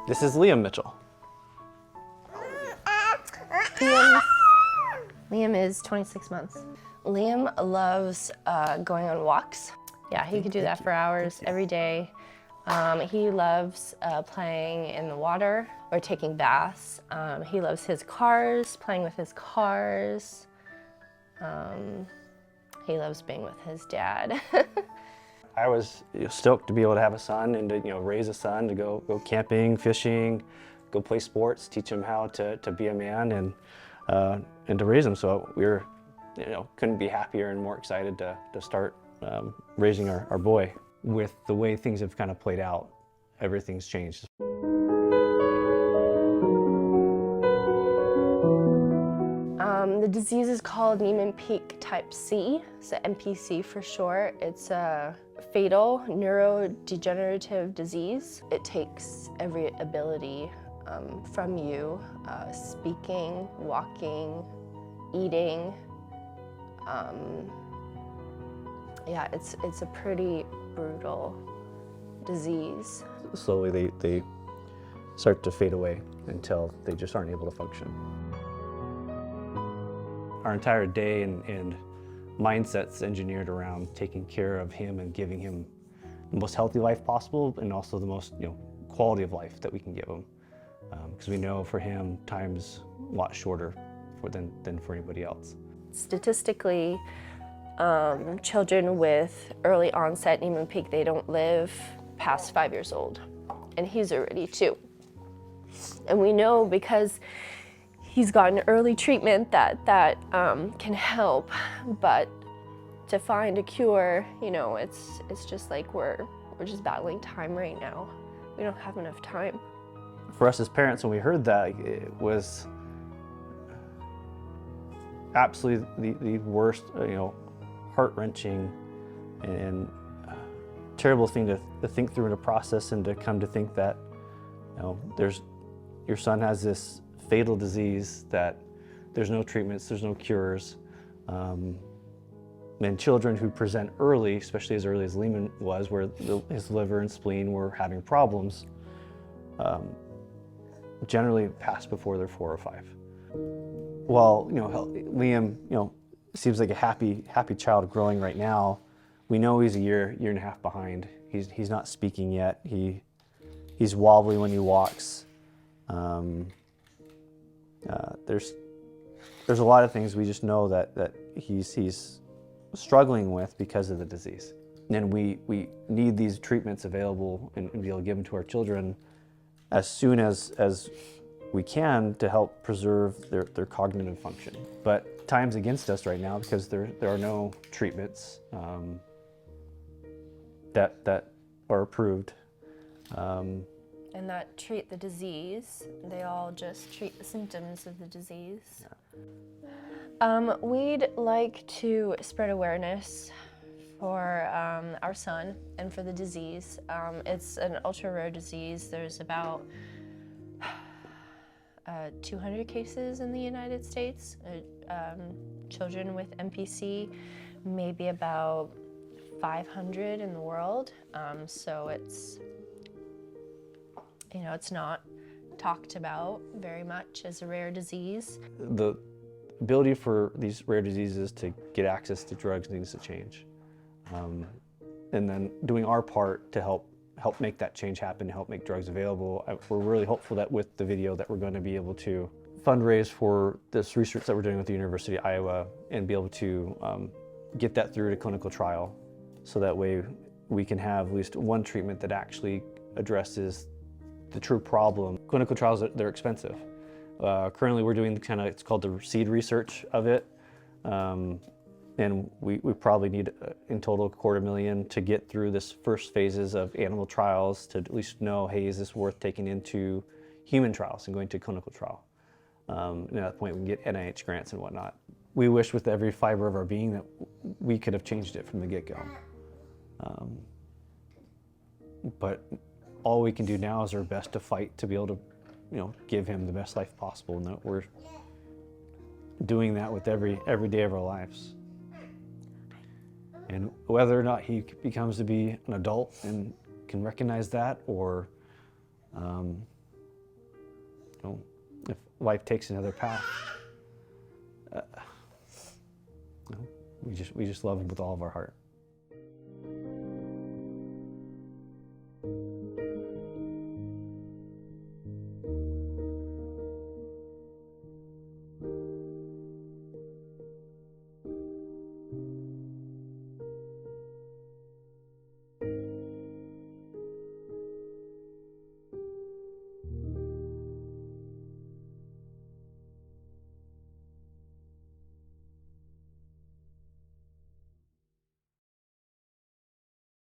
This is Liam Mitchell. Liam is 26 months. Liam loves going on walks. Yeah, he could do that for hours every day. He loves playing in the water or taking baths. He loves his cars, playing with his cars. He loves being with his dad. I was stoked to be able to have a son and to raise a son, to go camping, fishing, go play sports, teach him how to be a man and to raise him. So we were couldn't be happier and more excited to start raising our boy. With the way things have kind of played out, everything's changed. The disease is called Niemann Pick Type-C, so NPC for short. It's a fatal neurodegenerative disease. It takes every ability from you, speaking, walking, eating. Yeah, it's a pretty brutal disease. Slowly they start to fade away until they just aren't able to function. Our entire day and mindset's engineered around taking care of him and giving him the most healthy life possible, and also the most quality of life that we can give him. Because we know for him, time's a lot shorter than for anybody else. Statistically, children with early onset Niemann Pick, they don't live past 5 years old. And he's already 2. And we know because he's gotten early treatment that can help, but to find a cure, it's just like we're just battling time right now. We don't have enough time. For us as parents, when we heard that, it was absolutely the worst, heart-wrenching and terrible thing to think through in a process, and to come to think that your son has this fatal disease that there's no treatments, there's no cures. And children who present early, especially as early as Lehman was, where his liver and spleen were having problems, generally pass before they're 4 or 5. While Liam seems like a happy child growing right now, we know he's a year and a half behind. He's not speaking yet. He's wobbly when he walks. There's a lot of things we just know that he's struggling with because of the disease. And we need these treatments available and be able to give them to our children as soon as we can to help preserve their cognitive function. But time's against us right now because there are no treatments that are approved. And that treat the disease. They all just treat the symptoms of the disease. Yeah. We'd like to spread awareness for our son and for the disease. It's an ultra-rare disease. There's about 200 cases in the United States. Children with NPC, maybe about 500 in the world. So it's not talked about very much as a rare disease. The ability for these rare diseases to get access to drugs needs to change. And then doing our part to help make that change happen, help make drugs available. We're really hopeful that with the video that we're going to be able to fundraise for this research that we're doing with the University of Iowa and be able to get that through to clinical trial, so that way we can have at least one treatment that actually addresses the true problem. Clinical trials, they're expensive. Currently we're doing it's called the seed research of it. And we probably need in total $250,000 to get through this first phases of animal trials to at least know, hey, is this worth taking into human trials and going to clinical trial? And at that point we can get NIH grants and whatnot. We wish with every fiber of our being that we could have changed it from the get-go. But all we can do now is our best to fight to be able to, give him the best life possible, and that we're doing that with every day of our lives. And whether or not he becomes to be an adult and can recognize that, or if life takes another path, we just love him with all of our heart.